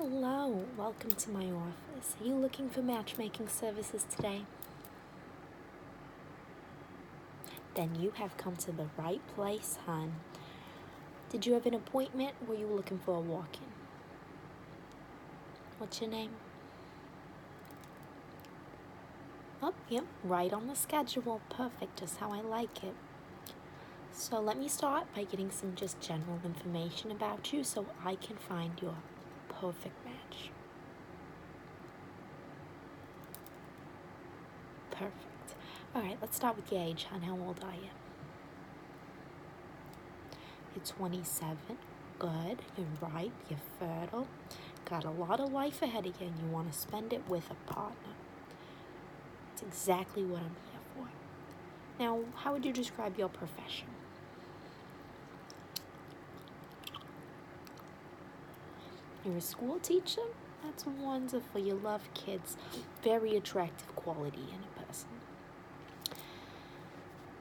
Hello, welcome to my office. Are you looking for matchmaking services today? Then you have come to the right place, hon. Did you have an appointment or were you looking for a walk-in? What's your name? Oh, yep, right on the schedule. Perfect, just how I like it. So let me start by getting some just general information about you so I can find your perfect match. Perfect. All right, let's start with your age, hon. How old are you? You're 27. Good. You're ripe. You're fertile. Got a lot of life ahead of you, and you want to spend it with a partner. That's exactly what I'm here for. Now, how would you describe your profession? You're a school teacher? That's wonderful. You love kids. Very attractive quality in a person.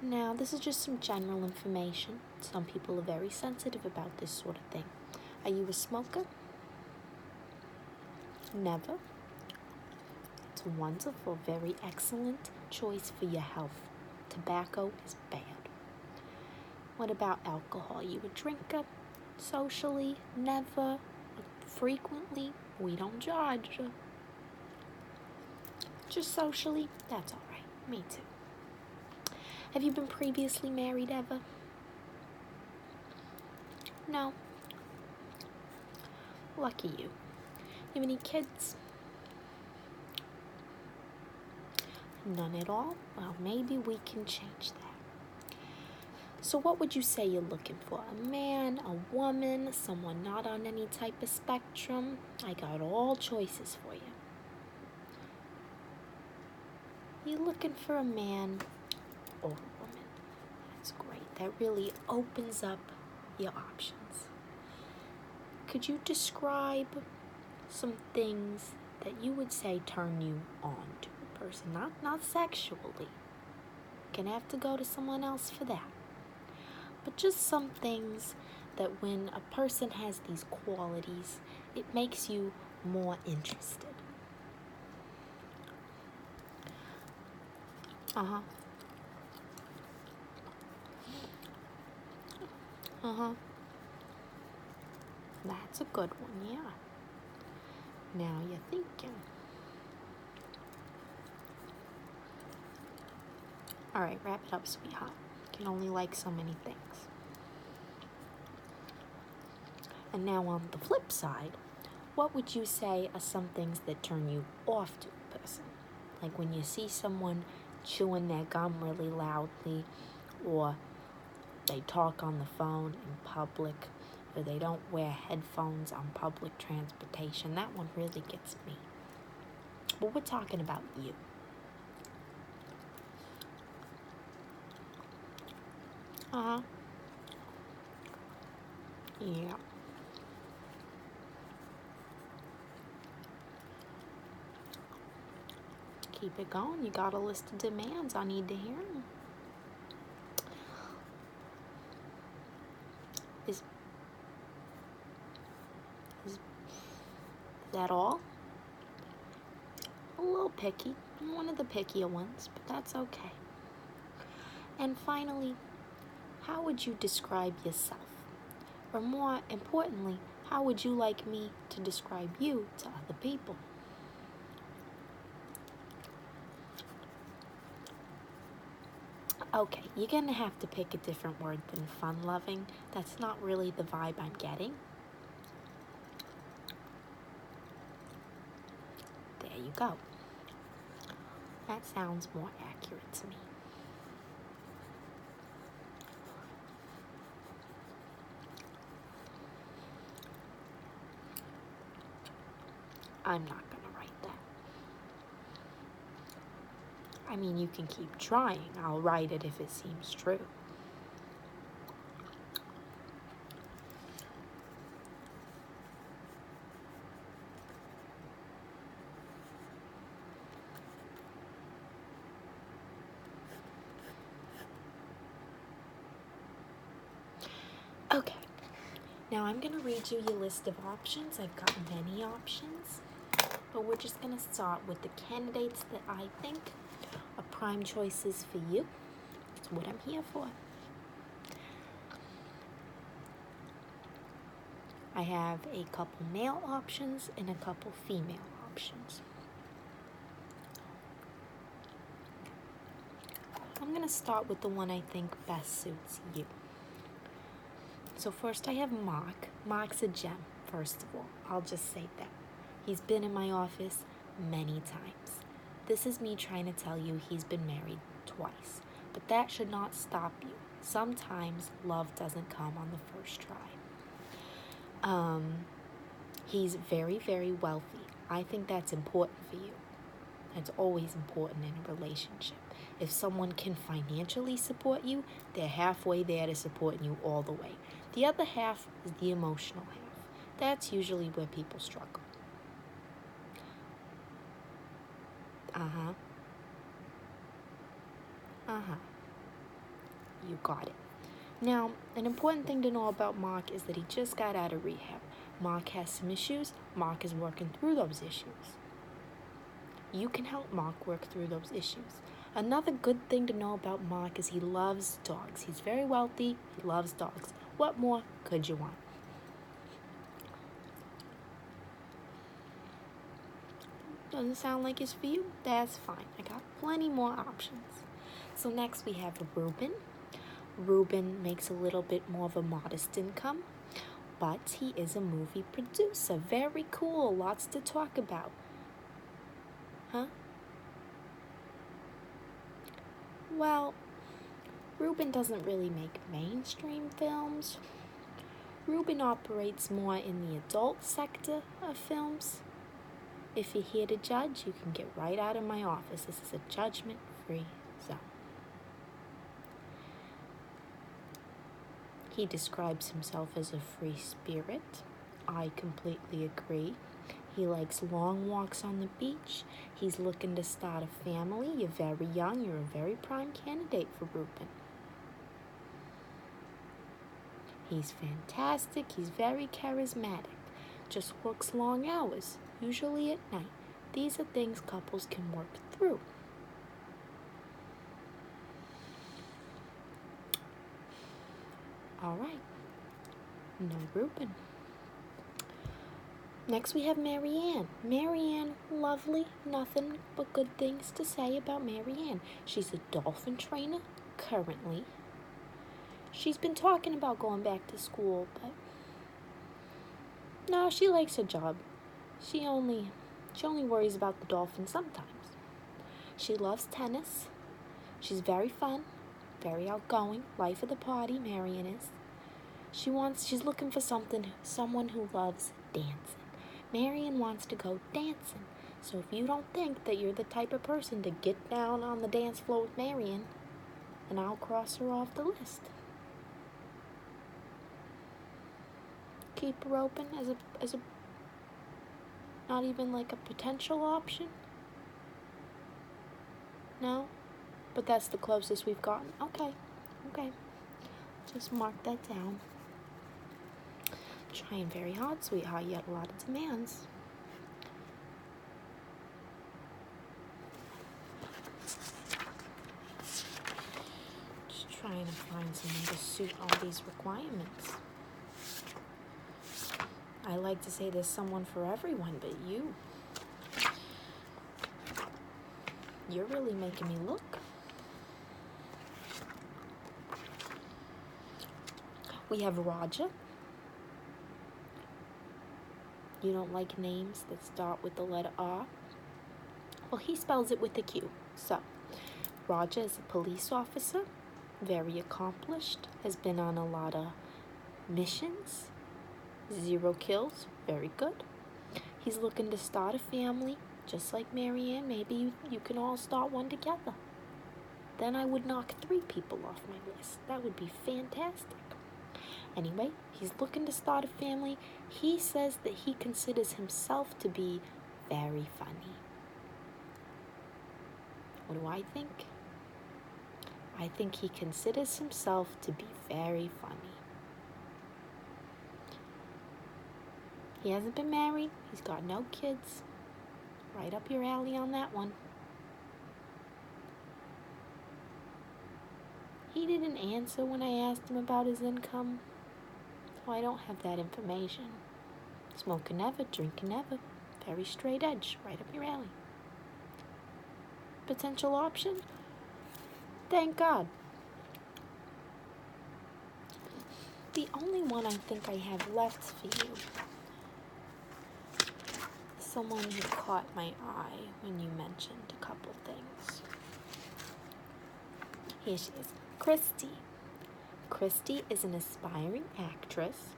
Now, this is just some general information. Some people are very sensitive about this sort of thing. Are you a smoker? Never. It's wonderful. Very excellent choice for your health. Tobacco is bad. What about alcohol? Are you a drinker? Socially? Never. Frequently? We don't judge. Just socially? That's all right. Me too. Have you been previously married ever? No. Lucky you. You have any kids? None at all? Well, maybe we can change that. So what would you say you're looking for? A man, a woman, someone not on any type of spectrum? I got all choices for you. You're looking for a man or a woman. That's great. That really opens up your options. Could you describe some things that you would say turn you on to a person? Not sexually. Gonna have to go to someone else for that. But just some things that when a person has these qualities, it makes you more interested. Uh-huh. Uh-huh. That's a good one, yeah. Now you're thinking. All right, wrap it up, sweetheart. You can only like so many things. And now on the flip side, what would you say are some things that turn you off to a person? Like when you see someone chewing their gum really loudly, or they talk on the phone in public, or they don't wear headphones on public transportation. That one really gets me. But we're talking about you. Uh-huh. Yeah. Keep it going. You got a list of demands. I need to hear them. Is that all? A little picky. I'm one of the pickier ones, but that's okay. And finally, how would you describe yourself? Or more importantly, how would you like me to describe you to other people? Okay, you're gonna have to pick a different word than fun-loving. That's not really the vibe I'm getting. There you go. That sounds more accurate to me. I'm not gonna write that. I mean, you can keep trying. I'll write it if it seems true. Okay, Now I'm going to read you your list of options. I've got many options, but we're just going to start with the candidates that I think are prime choices for you. That's what I'm here for. I have a couple male options and a couple female options. I'm going to start with the one I think best suits you. So first I have Mark. Mark's a gem, first of all. I'll just say that. He's been in my office many times. This is me trying to tell you he's been married twice. But that should not stop you. Sometimes love doesn't come on the first try. He's very, very wealthy. I think that's important for you. That's always important in a relationship. If someone can financially support you, they're halfway there to supporting you all the way. The other half is the emotional half. That's usually where people struggle. You got it. Now, an important thing to know about Mark is that he just got out of rehab. Mark has some issues. Mark is working through those issues. You can help Mark work through those issues. Another good thing to know about Mark is he loves dogs. He's very wealthy. He loves dogs. What more could you want? Doesn't sound like it's for you? That's fine. I got plenty more options. So next we have Ruben. Ruben makes a little bit more of a modest income, but he is a movie producer. Very cool. Lots to talk about. Well, Ruben doesn't really make mainstream films. Ruben operates more in the adult sector of films. If you're here to judge, you can get right out of my office. This is a judgment-free zone. He describes himself as a free spirit. I completely agree. He likes long walks on the beach. He's looking to start a family. You're very young. You're a very prime candidate for Ruben. He's fantastic. He's very charismatic. Just works long hours, usually at night. These are things couples can work through. All right. No Ruben. Next we have Marianne. Marianne, lovely, nothing but good things to say about Marianne. She's a dolphin trainer currently. She's been talking about going back to school, but no, she likes her job. She only worries about the dolphins sometimes. She loves tennis. She's very fun, very outgoing, life of the party, Marianne is. She's looking for someone who loves dancing. Marianne wants to go dancing. So if you don't think that you're the type of person to get down on the dance floor with Marianne, then I'll cross her off the list. Keep her open as a not even like a potential option? No? But that's the closest we've gotten. Okay. Just mark that down. Trying very hard, sweetheart. You have a lot of demands. Just trying to find someone to suit all these requirements. I like to say there's someone for everyone, but you're really making me look. We have Roger. You don't like names that start with the letter R? Well, he spells it with a Q. So, Roger is a police officer, very accomplished, has been on a lot of missions, 0 kills, very good. He's looking to start a family, just like Marianne. Maybe you can all start one together. Then I would knock 3 people off my list. That would be fantastic. Anyway, he's looking to start a family. He says that he considers himself to be very funny. What do I think? I think he considers himself to be very funny. He hasn't been married. He's got no kids. Right up your alley on that one. He didn't answer when I asked him about his income, so I don't have that information. Smoking never, drinking never. Very straight edge, right up your alley. Potential option? Thank God. The only one I think I have left for you, someone who caught my eye when you mentioned a couple things. Here she is, Christy. Christy is an aspiring actress.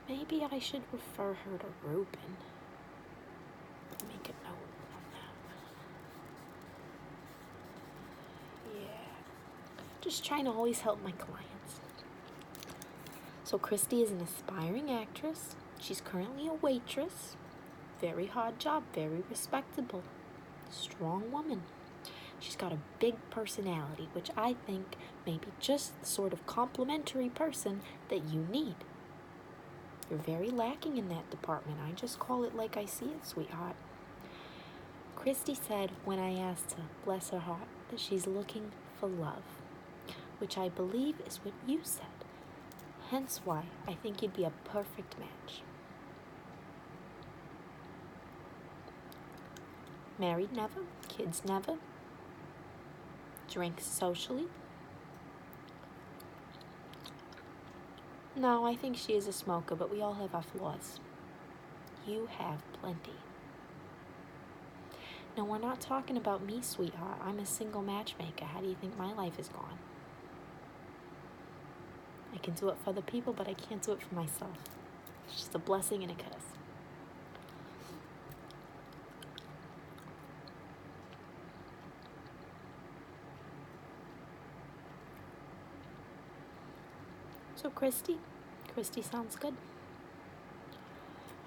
Maybe I should refer her to Ruben. Make a note on that. Yeah. Just trying to always help my clients. So Christy is an aspiring actress. She's currently a waitress. Very hard job, very respectable. Strong woman. She's got a big personality, which I think may be just the sort of complimentary person that you need. You're very lacking in that department. I just call it like I see it, sweetheart. Christy said when I asked her, bless her heart, that she's looking for love, which I believe is what you said. Hence why I think you'd be a perfect match. Married never, kids never, drinks socially. No, I think she is a smoker, but we all have our flaws. You have plenty. No, we're not talking about me, sweetheart. I'm a single matchmaker. How do you think my life is gone? I can do it for other people, but I can't do it for myself. It's just a blessing and a curse. So Christy sounds good.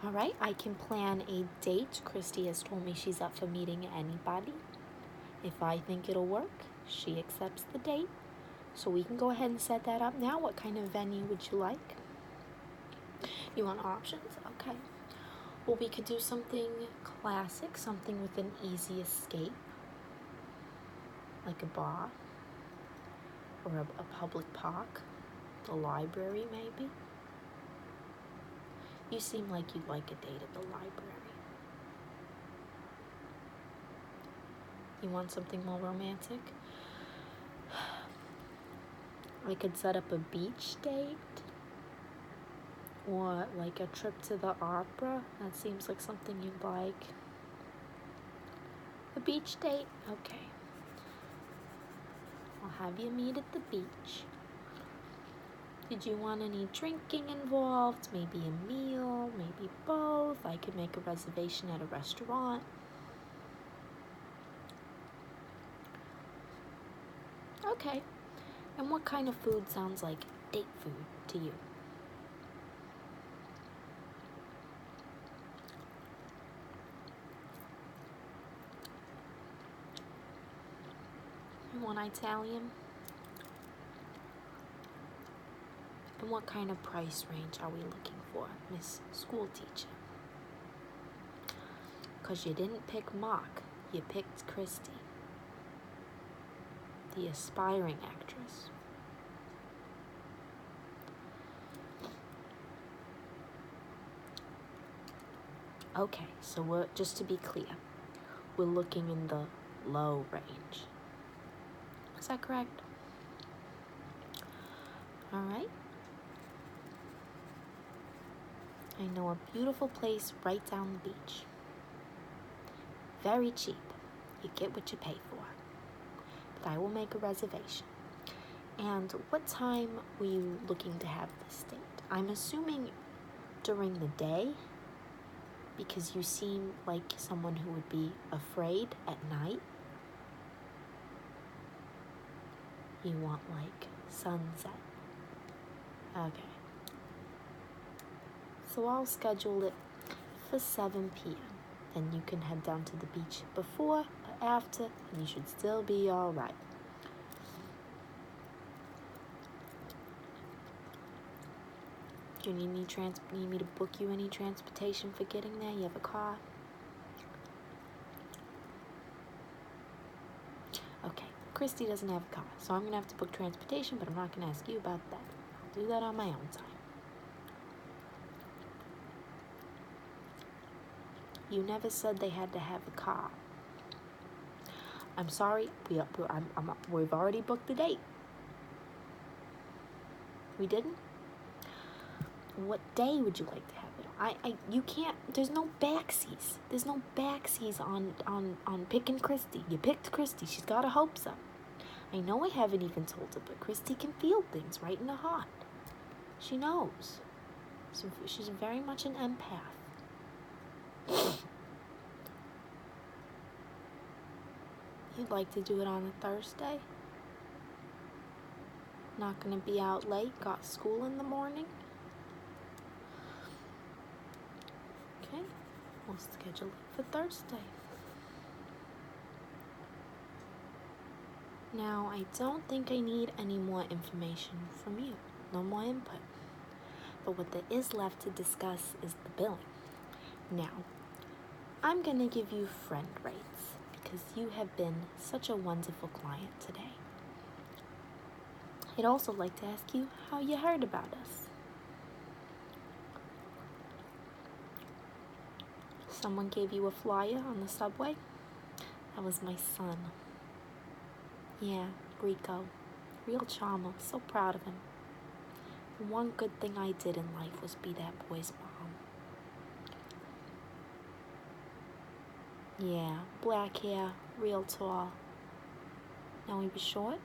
All right, I can plan a date. Christy has told me she's up for meeting anybody. If I think it'll work, she accepts the date. So we can go ahead and set that up now. What kind of venue would you like? You want options? Okay. Well, we could do something classic, something with an easy escape, like a bar or a public park, the library maybe. You seem like you'd like a date at the library. You want something more romantic? I could set up a beach date or like a trip to the opera. That seems like something you'd like. A beach date? Okay. I'll have you meet at the beach. Did you want any drinking involved? Maybe a meal, maybe both. I could make a reservation at a restaurant. Okay. And what kind of food sounds like date food to you? You want Italian? And what kind of price range are we looking for, Miss School Teacher? Because you didn't pick Mark, you picked Christy, the aspiring actress. Okay, so just to be clear, we're looking in the low range. Is that correct? All right. I know a beautiful place right down the beach. Very cheap. You get what you pay for. But I will make a reservation. And what time were you looking to have this date? I'm assuming during the day, because you seem like someone who would be afraid at night. You want like sunset. Okay. So I'll schedule it for 7 p.m. Then you can head down to the beach before or after, and you should still be all right. Do you need me to book you any transportation for getting there? You have a car? Okay, Christy doesn't have a car, so I'm going to have to book transportation, but I'm not going to ask you about that. I'll do that on my own time. You never said they had to have a car. I'm sorry, we've already booked the date. We didn't? What day would you like to have it on? You can't, there's no backsies. There's no backsies on picking Christy. You picked Christy, she's got her hopes up. I know I haven't even told her, but Christy can feel things right in her heart. She knows. So she's very much an empath. You'd like to do it on a Thursday? Not gonna be out late, got school in the morning? Okay, we'll schedule it for Thursday. Now, I don't think I need any more information from you. No more input. But what there is left to discuss is the billing. Now, I'm gonna give you friend rates because you have been such a wonderful client today. I'd also like to ask you how you heard about us. Someone gave you a flyer on the subway? That was my son. Yeah, Rico. Real charmer. So proud of him. The one good thing I did in life was be that boy's mom. Yeah, black hair, real tall. Now he was short?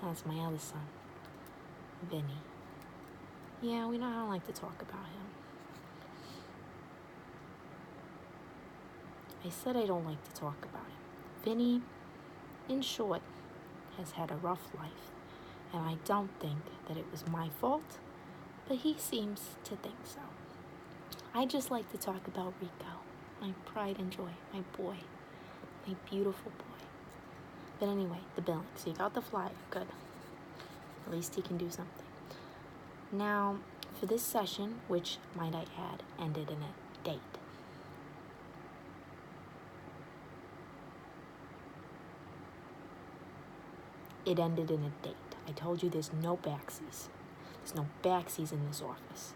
That's my other son, Vinny. Yeah, I don't like to talk about him. I said I don't like to talk about him. Vinny, in short, has had a rough life, and I don't think that it was my fault, but he seems to think so. I just like to talk about Rico, my pride and joy, my boy, my beautiful boy. But anyway, the billing. So you got the flyer, good. At least he can do something. Now, for this session, which, might I add, ended in a date. It ended in a date. I told you there's no backsies. There's no backsies in this office.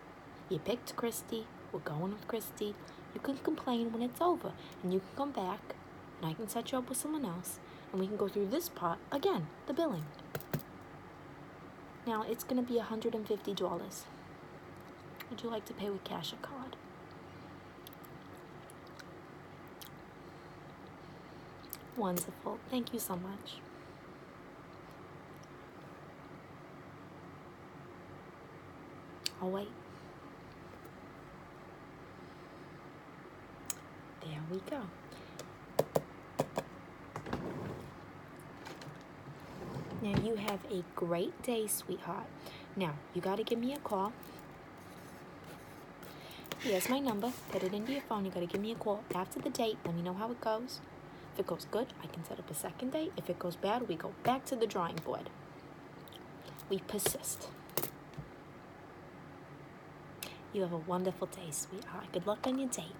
You picked Christy. We're going with Christy. You can complain when it's over, and you can come back, and I can set you up with someone else, and we can go through this part again, the billing. Now, it's going to be $150. Would you like to pay with cash or card? Wonderful. Thank you so much. I'll wait. There we go. Now, you have a great day, sweetheart. Now, you got to give me a call. Here's my number. Put it into your phone. You got to give me a call after the date. Let me know how it goes. If it goes good, I can set up a second date. If it goes bad, we go back to the drawing board. We persist. You have a wonderful day, sweetheart. Good luck on your date.